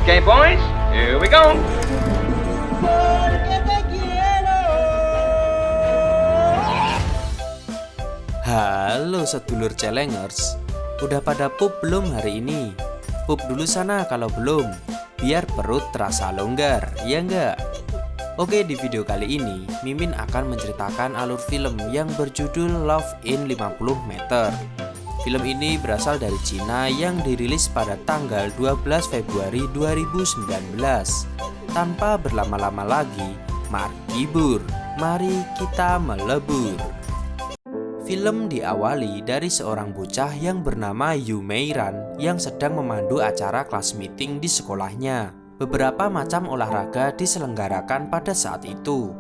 Okay, boys, here we go. Halo sedulur celengers, udah pada pup belum hari ini? Pup dulu sana kalau belum, biar perut terasa longgar, ya enggak? Oke, di video kali ini Mimin akan menceritakan alur film yang berjudul Love in 50 Meter. Film ini berasal dari Cina yang dirilis pada tanggal 12 Februari 2019. Tanpa berlama-lama lagi, mari kita melebur. Film diawali dari seorang bocah yang bernama Yu Meiran yang sedang memandu acara kelas meeting di sekolahnya. Beberapa macam olahraga diselenggarakan pada saat itu.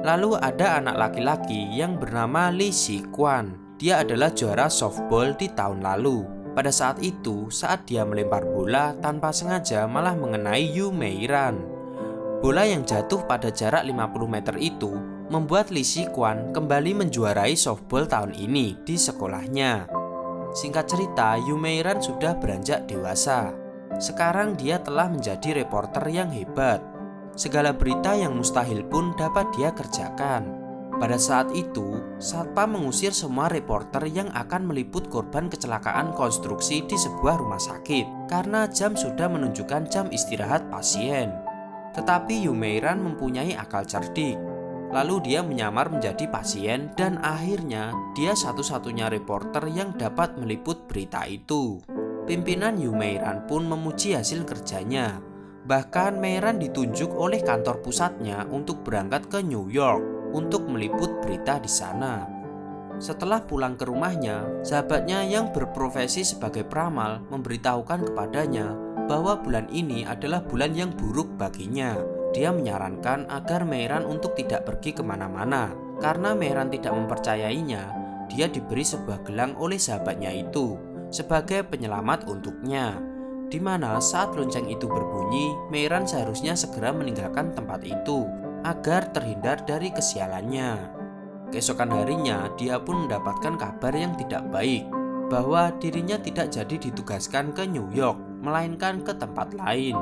Lalu ada anak laki-laki yang bernama Li Xiguan. Dia adalah juara softball di tahun lalu. Pada saat itu, saat dia melempar bola tanpa sengaja malah mengenai Yu Meiran. Bola yang jatuh pada jarak 50 meter itu membuat Li Xiguan kembali menjuarai softball tahun ini di sekolahnya. Singkat cerita, Yu Meiran sudah beranjak dewasa. Sekarang dia telah menjadi reporter yang hebat. Segala berita yang mustahil pun dapat dia kerjakan. Pada saat itu, satpam mengusir semua reporter yang akan meliput korban kecelakaan konstruksi di sebuah rumah sakit karena jam sudah menunjukkan jam istirahat pasien. Tetapi Yu Meiran mempunyai akal cerdik. Lalu dia menyamar menjadi pasien dan akhirnya dia satu-satunya reporter yang dapat meliput berita itu. Pimpinan Yu Meiran pun memuji hasil kerjanya. Bahkan Meiran ditunjuk oleh kantor pusatnya untuk berangkat ke New York untuk meliput berita di sana. Setelah pulang ke rumahnya, sahabatnya yang berprofesi sebagai peramal memberitahukan kepadanya bahwa bulan ini adalah bulan yang buruk baginya. Dia menyarankan agar Meiran untuk tidak pergi kemana-mana. Karena Meiran tidak mempercayainya, dia diberi sebuah gelang oleh sahabatnya itu sebagai penyelamat untuknya. Di mana saat lonceng itu berbunyi, Meiran seharusnya segera meninggalkan tempat itu agar terhindar dari kesialannya. Keesokan harinya, dia pun mendapatkan kabar yang tidak baik bahwa dirinya tidak jadi ditugaskan ke New York, melainkan ke tempat lain.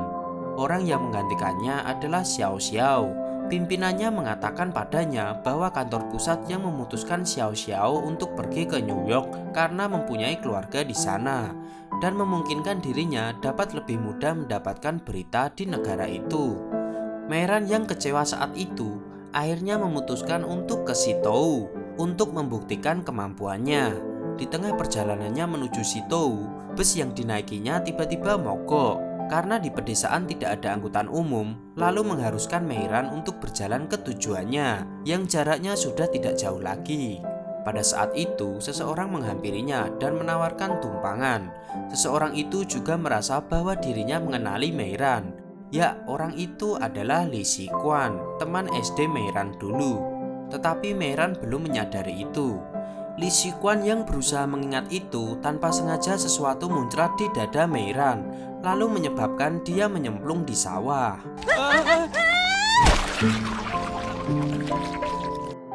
Orang yang menggantikannya adalah Xiao Xiao. Pimpinannya mengatakan padanya bahwa kantor pusat yang memutuskan Xiao Xiao untuk pergi ke New York karena mempunyai keluarga di sana dan memungkinkan dirinya dapat lebih mudah mendapatkan berita di negara itu. Meiran yang kecewa saat itu akhirnya memutuskan untuk ke Sitou untuk membuktikan kemampuannya. Di tengah perjalanannya menuju Sitou, bus yang dinaikinya tiba-tiba mogok karena di pedesaan tidak ada angkutan umum, lalu mengharuskan Meiran untuk berjalan ke tujuannya yang jaraknya sudah tidak jauh lagi. Pada saat itu, seseorang menghampirinya dan menawarkan tumpangan. Seseorang itu juga merasa bahwa dirinya mengenali Meiran. Ya, orang itu adalah Li Xiguan, teman SD Meiran dulu. Tetapi Meiran belum menyadari itu. Li Xiguan yang berusaha mengingat itu tanpa sengaja sesuatu muncrat di dada Meiran, lalu menyebabkan dia menyemplung di sawah.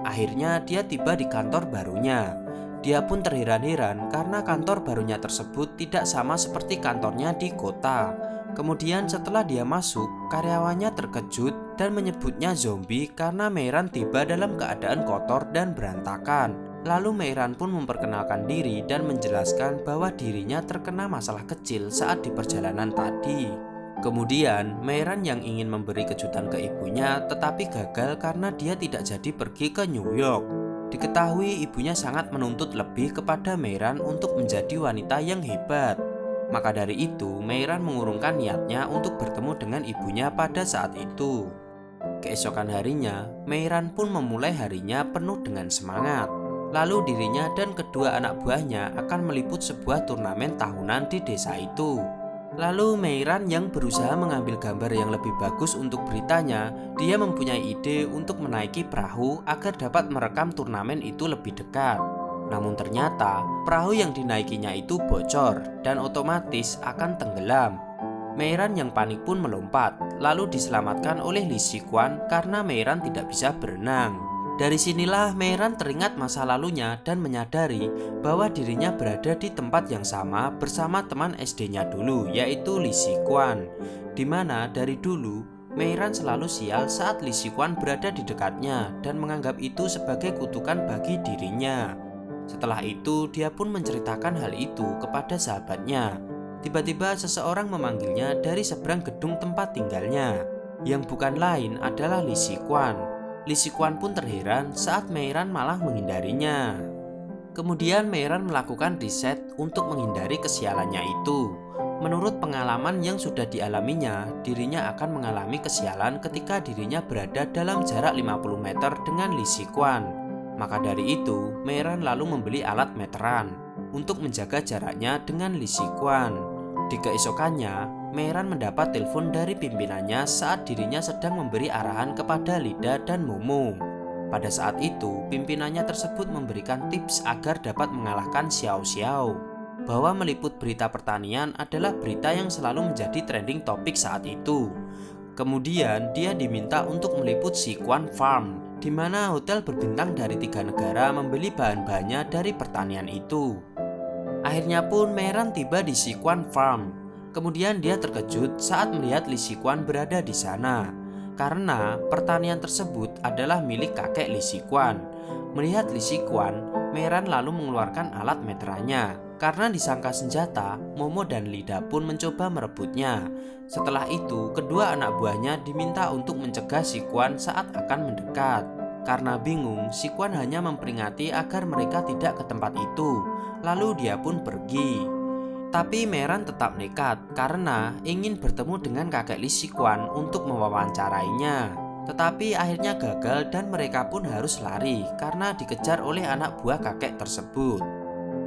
Akhirnya dia tiba di kantor barunya. Dia pun terheran-heran karena kantor barunya tersebut tidak sama seperti kantornya di kota. Kemudian setelah dia masuk, karyawannya terkejut dan menyebutnya zombie karena Meiran tiba dalam keadaan kotor dan berantakan. Lalu Meiran pun memperkenalkan diri dan menjelaskan bahwa dirinya terkena masalah kecil saat di perjalanan tadi. Kemudian Meiran yang ingin memberi kejutan ke ibunya tetapi gagal karena dia tidak jadi pergi ke New York. Diketahui ibunya sangat menuntut lebih kepada Meiran untuk menjadi wanita yang hebat. Maka dari itu, Meiran mengurungkan niatnya untuk bertemu dengan ibunya pada saat itu. Keesokan harinya, Meiran pun memulai harinya penuh dengan semangat. Lalu dirinya dan kedua anak buahnya akan meliput sebuah turnamen tahunan di desa itu. Lalu Meiran yang berusaha mengambil gambar yang lebih bagus untuk beritanya, dia mempunyai ide untuk menaiki perahu agar dapat merekam turnamen itu lebih dekat. Namun ternyata perahu yang dinaikinya itu bocor dan otomatis akan tenggelam. Meiran yang panik pun melompat, lalu diselamatkan oleh Li Xiguan karena Meiran tidak bisa berenang. Dari sinilah Meiran teringat masa lalunya dan menyadari bahwa dirinya berada di tempat yang sama bersama teman SD-nya dulu, yaitu Li Xiguan. di mana dari dulu Meiran selalu sial saat Li Shiguan berada di dekatnya dan menganggap itu sebagai kutukan bagi dirinya. Setelah itu, dia pun menceritakan hal itu kepada sahabatnya. Tiba-tiba seseorang memanggilnya dari seberang gedung tempat tinggalnya, yang bukan lain adalah Li Shiguan. Li Shiguan pun terheran saat Meiran malah menghindarinya. Kemudian Meiran melakukan riset untuk menghindari kesialannya itu. Menurut pengalaman yang sudah dialaminya, dirinya akan mengalami kesialan ketika dirinya berada dalam jarak 50 meter dengan Li Shiguan. Maka dari itu, Meiran lalu membeli alat meteran untuk menjaga jaraknya dengan Li Shiguan. Di keesokannya, Meiran mendapat telepon dari pimpinannya saat dirinya sedang memberi arahan kepada Lida dan Momo. Pada saat itu, pimpinannya tersebut memberikan tips agar dapat mengalahkan Xiao Xiao, bahwa meliput berita pertanian adalah berita yang selalu menjadi trending topik saat itu. Kemudian dia diminta untuk meliput Siquan Farm, di mana hotel berbintang dari 3 negara membeli bahan-bahannya dari pertanian itu. Akhirnya pun Meiran tiba di Siquan Farm. Kemudian dia terkejut saat melihat Li Shiguan berada di sana, karena pertanian tersebut adalah milik kakek Li Shiguan. Melihat Li Shiguan, Meiran lalu mengeluarkan alat meterannya. Karena disangka senjata, Momo dan Lida pun mencoba merebutnya. Setelah itu, kedua anak buahnya diminta untuk mencegah Shiguan saat akan mendekat. Karena bingung, Shiguan hanya memperingati agar mereka tidak ke tempat itu. Lalu dia pun pergi. Tapi Meiran tetap nekat karena ingin bertemu dengan kakek Li Shiguan untuk mewawancarainya. Tetapi akhirnya gagal dan mereka pun harus lari karena dikejar oleh anak buah kakek tersebut.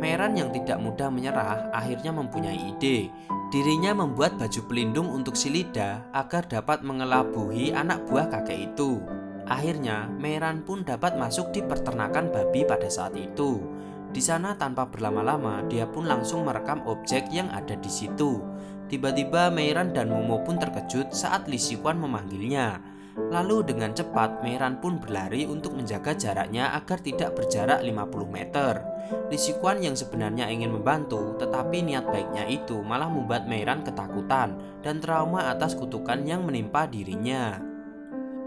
Meiran yang tidak mudah menyerah akhirnya mempunyai ide. Dirinya membuat baju pelindung untuk si Lida agar dapat mengelabuhi anak buah kakek itu. Akhirnya Meiran pun dapat masuk di peternakan babi pada saat itu. Di sana tanpa berlama-lama dia pun langsung merekam objek yang ada di situ. Tiba-tiba Meiran dan Momo pun terkejut saat Li Shiguan memanggilnya. Lalu dengan cepat Meiran pun berlari untuk menjaga jaraknya agar tidak berjarak 50 meter. Li Shiguan yang sebenarnya ingin membantu, tetapi niat baiknya itu malah membuat Meiran ketakutan dan trauma atas kutukan yang menimpa dirinya.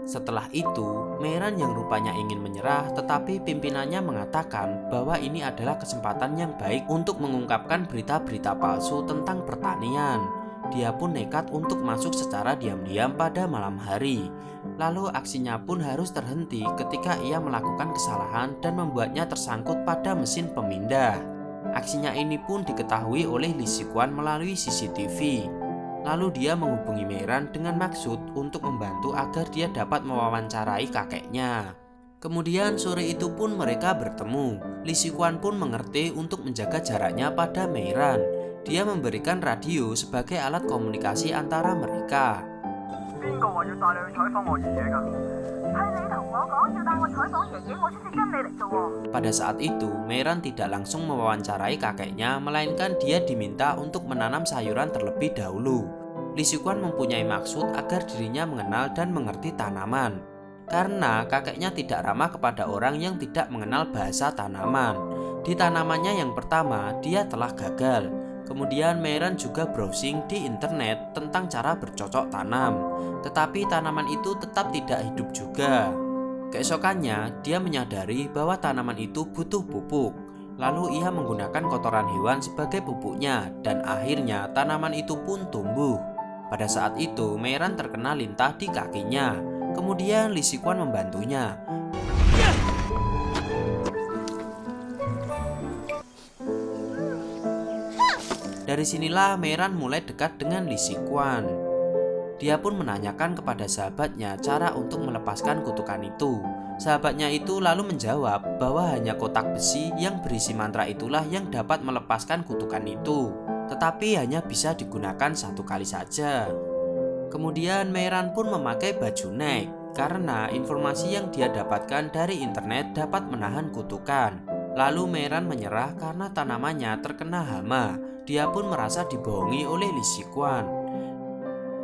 Setelah itu, Meiran yang rupanya ingin menyerah, tetapi pimpinannya mengatakan bahwa ini adalah kesempatan yang baik untuk mengungkapkan berita-berita palsu tentang pertanian. Dia pun nekat untuk masuk secara diam-diam pada malam hari. Lalu aksinya pun harus terhenti ketika ia melakukan kesalahan dan membuatnya tersangkut pada mesin pemindah. Aksinya ini pun diketahui oleh Li Shiguan melalui CCTV. Lalu dia menghubungi Meiran dengan maksud untuk membantu agar dia dapat mewawancarai kakeknya. Kemudian sore itu pun mereka bertemu. Li Shiguan pun mengerti untuk menjaga jaraknya pada Meiran. Dia memberikan radio sebagai alat komunikasi antara mereka. Pada saat itu, Meiran tidak langsung mewawancarai kakeknya, melainkan dia diminta untuk menanam sayuran terlebih dahulu. Li Shiguan mempunyai maksud agar dirinya mengenal dan mengerti tanaman, karena kakeknya tidak ramah kepada orang yang tidak mengenal bahasa tanaman. Di tanamannya yang pertama, dia telah gagal. Kemudian Meiran juga browsing di internet tentang cara bercocok tanam, tetapi tanaman itu tetap tidak hidup juga. Keesokannya, dia menyadari bahwa tanaman itu butuh pupuk. Lalu ia menggunakan kotoran hewan sebagai pupuknya, dan akhirnya tanaman itu pun tumbuh. Pada saat itu, Meiran terkena lintah di kakinya. Kemudian Li Shiguan membantunya. Dari sinilah Meiran mulai dekat dengan Li Shiguan. Dia pun menanyakan kepada sahabatnya cara untuk melepaskan kutukan itu. Sahabatnya itu lalu menjawab bahwa hanya kotak besi yang berisi mantra itulah yang dapat melepaskan kutukan itu, tetapi hanya bisa digunakan 1 kali saja. Kemudian Meiran pun memakai baju nek, karena informasi yang dia dapatkan dari internet dapat menahan kutukan. Lalu Meiran menyerah karena tanamannya terkena hama. Dia pun merasa dibohongi oleh Li Shiguan.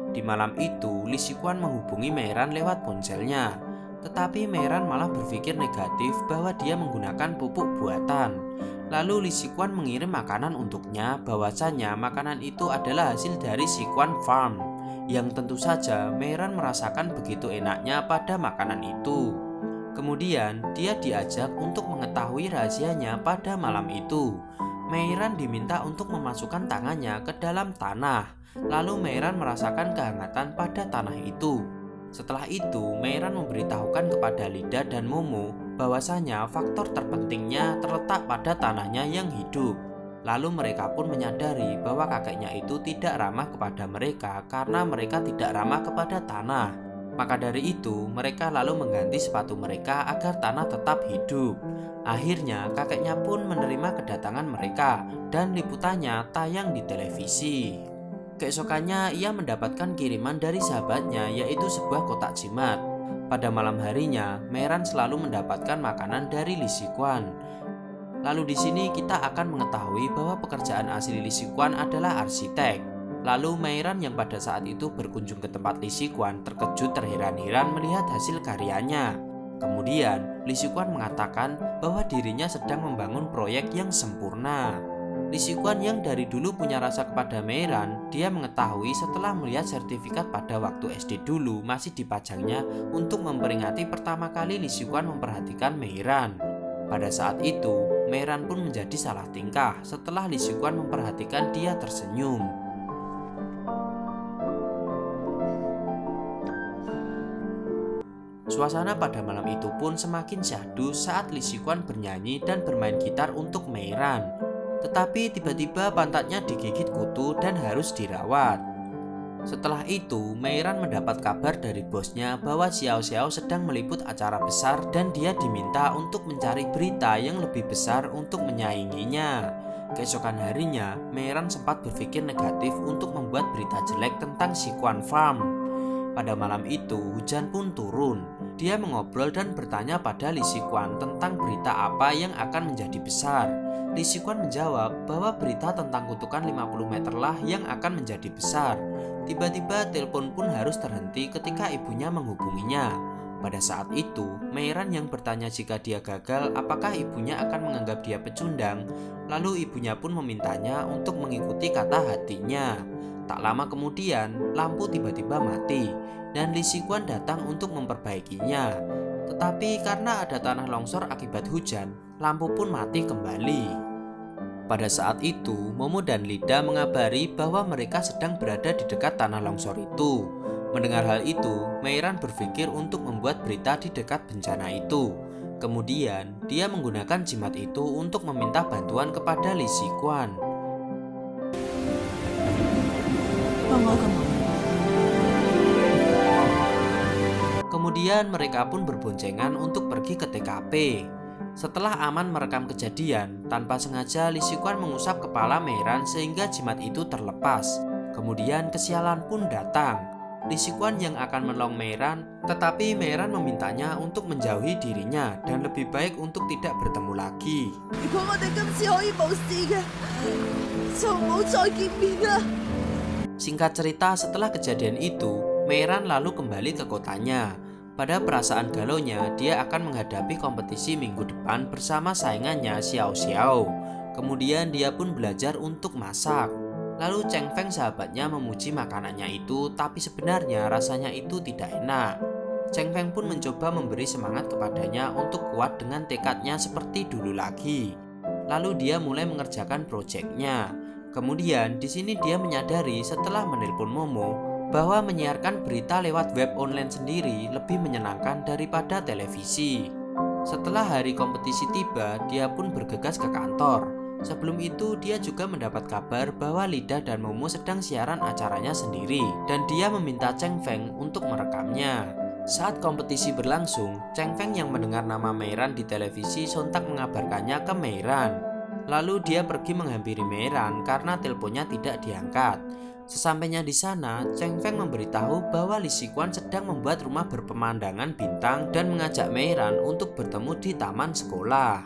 Di malam itu, Li Shiguan menghubungi Meiran lewat ponselnya. Tetapi Meiran malah berpikir negatif bahwa dia menggunakan pupuk buatan. Lalu Li Shiguan mengirim makanan untuknya, bahwasanya makanan itu adalah hasil dari Shiguan Farm, yang tentu saja Meiran merasakan begitu enaknya pada makanan itu. Kemudian dia diajak untuk mengetahui rahasianya pada malam itu. Meiran diminta untuk memasukkan tangannya ke dalam tanah. Lalu Meiran merasakan kehangatan pada tanah itu. Setelah itu, Meiran memberitahukan kepada Lida dan Momo bahwasanya faktor terpentingnya terletak pada tanahnya yang hidup. Lalu mereka pun menyadari bahwa kakeknya itu tidak ramah kepada mereka karena mereka tidak ramah kepada tanah. Maka dari itu, mereka lalu mengganti sepatu mereka agar tanah tetap hidup. Akhirnya, kakeknya pun menerima kedatangan mereka dan liputannya tayang di televisi. Keesokannya, ia mendapatkan kiriman dari sahabatnya, yaitu sebuah kotak jimat. Pada malam harinya, Meiran selalu mendapatkan makanan dari Lee Si-kwan. Lalu di sini kita akan mengetahui bahwa pekerjaan asli Lee Si-kwan adalah arsitek. Lalu Meiran yang pada saat itu berkunjung ke tempat Lee Si-kwan terkejut terheran-heran melihat hasil karyanya. Kemudian Lee Si-kwan mengatakan bahwa dirinya sedang membangun proyek yang sempurna. Lee Si-kwan yang dari dulu punya rasa kepada Meiran, dia mengetahui setelah melihat sertifikat pada waktu SD dulu masih dipajangnya untuk memperingati pertama kali Lee Si-kwan memperhatikan Meiran. Pada saat itu, Meiran pun menjadi salah tingkah setelah Lee Si-kwan memperhatikan dia tersenyum. Suasana pada malam itu pun semakin syahdu saat Lee Si-kwan bernyanyi dan bermain gitar untuk Meiran. Tetapi tiba-tiba pantatnya digigit kutu dan harus dirawat. Setelah itu, Meiran mendapat kabar dari bosnya bahwa Xiao Xiao sedang meliput acara besar dan dia diminta untuk mencari berita yang lebih besar untuk menyainginya. Keesokan harinya, Meiran sempat berpikir negatif untuk membuat berita jelek tentang Si-kwan Farm. Pada malam itu, hujan pun turun. Dia mengobrol dan bertanya pada Lee Si-kwan tentang berita apa yang akan menjadi besar. Lee Si-kwan menjawab bahwa berita tentang kutukan 50 meter lah yang akan menjadi besar. Tiba-tiba telepon pun harus terhenti ketika ibunya menghubunginya. Pada saat itu, Meiran yang bertanya jika dia gagal apakah ibunya akan menganggap dia pecundang. Lalu ibunya pun memintanya untuk mengikuti kata hatinya. Tak lama kemudian, lampu tiba-tiba mati dan Lee Si-kwan datang untuk memperbaikinya. Tetapi karena ada tanah longsor akibat hujan, lampu pun mati kembali. Pada saat itu, Momo dan Lida mengabari bahwa mereka sedang berada di dekat tanah longsor itu. Mendengar hal itu, Meiran berpikir untuk membuat berita di dekat bencana itu. Kemudian, dia menggunakan jimat itu untuk meminta bantuan kepada Lee Si-kwan. Kemudian mereka pun berboncengan untuk pergi ke TKP. Setelah aman merekam kejadian, tanpa sengaja Lee Si-kwan mengusap kepala Meiran sehingga jimat itu terlepas. Kemudian kesialan pun datang. Lee Si-kwan yang akan menolong Meiran, tetapi Meiran memintanya untuk menjauhi dirinya dan lebih baik untuk tidak bertemu lagi. Singkat cerita, setelah kejadian itu, Meiran lalu kembali ke kotanya. Pada perasaan galaunya, dia akan menghadapi kompetisi minggu depan bersama saingannya Xiao Xiao. Kemudian dia pun belajar untuk masak. Lalu Cheng Feng sahabatnya memuji makanannya itu, tapi sebenarnya rasanya itu tidak enak. Cheng Feng pun mencoba memberi semangat kepadanya untuk kuat dengan tekadnya seperti dulu lagi. Lalu dia mulai mengerjakan proyeknya. Kemudian di sini dia menyadari setelah menelpon Momo bahwa menyiarkan berita lewat web online sendiri lebih menyenangkan daripada televisi. Setelah hari kompetisi tiba, dia pun bergegas ke kantor. Sebelum itu, dia juga mendapat kabar bahwa Lida dan Momo sedang siaran acaranya sendiri, dan dia meminta Cheng Feng untuk merekamnya. Saat kompetisi berlangsung, Cheng Feng yang mendengar nama Meiran di televisi sontak mengabarkannya ke Meiran. Lalu dia pergi menghampiri Meiran karena teleponnya tidak diangkat. Sesampainya di sana, Cheng Feng memberitahu bahwa Lee Si-kwan sedang membuat rumah berpemandangan bintang dan mengajak Meiran untuk bertemu di taman sekolah.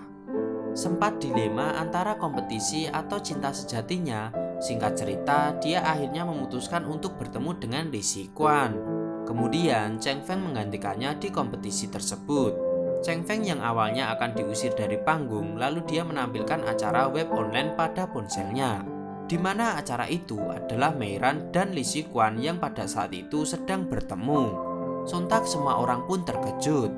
Sempat dilema antara kompetisi atau cinta sejatinya. Singkat cerita, dia akhirnya memutuskan untuk bertemu dengan Lee Si-kwan. Kemudian, Cheng Feng menggantikannya di kompetisi tersebut. Cheng Feng yang awalnya akan diusir dari panggung, lalu dia menampilkan acara web online pada ponselnya. di mana acara itu adalah Meiran dan Lee Si Quan yang pada saat itu sedang bertemu. Sontak semua orang pun terkejut.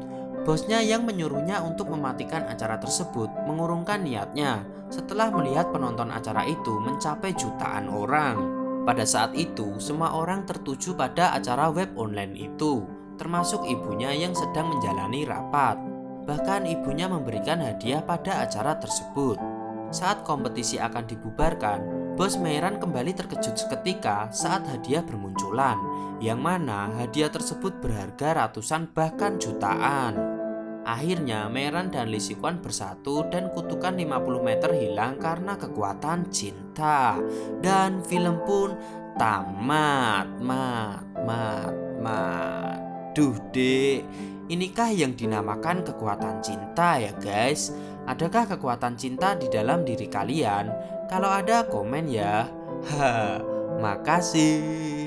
Bosnya yang menyuruhnya untuk mematikan acara tersebut mengurungkan niatnya setelah melihat penonton acara itu mencapai jutaan orang. Pada saat itu, semua orang tertuju pada acara web online itu, termasuk ibunya yang sedang menjalani rapat. Bahkan ibunya memberikan hadiah pada acara tersebut. Saat kompetisi akan dibubarkan, Bos Meiran kembali terkejut seketika saat hadiah bermunculan, yang mana hadiah tersebut berharga ratusan bahkan jutaan. Akhirnya Meiran dan Lee Si Quan bersatu dan kutukan 50 meter hilang karena kekuatan cinta. Dan film pun tamat. Duh dek, inikah yang dinamakan kekuatan cinta ya guys? Adakah kekuatan cinta di dalam diri kalian? Kalau ada komen ya. Makasih.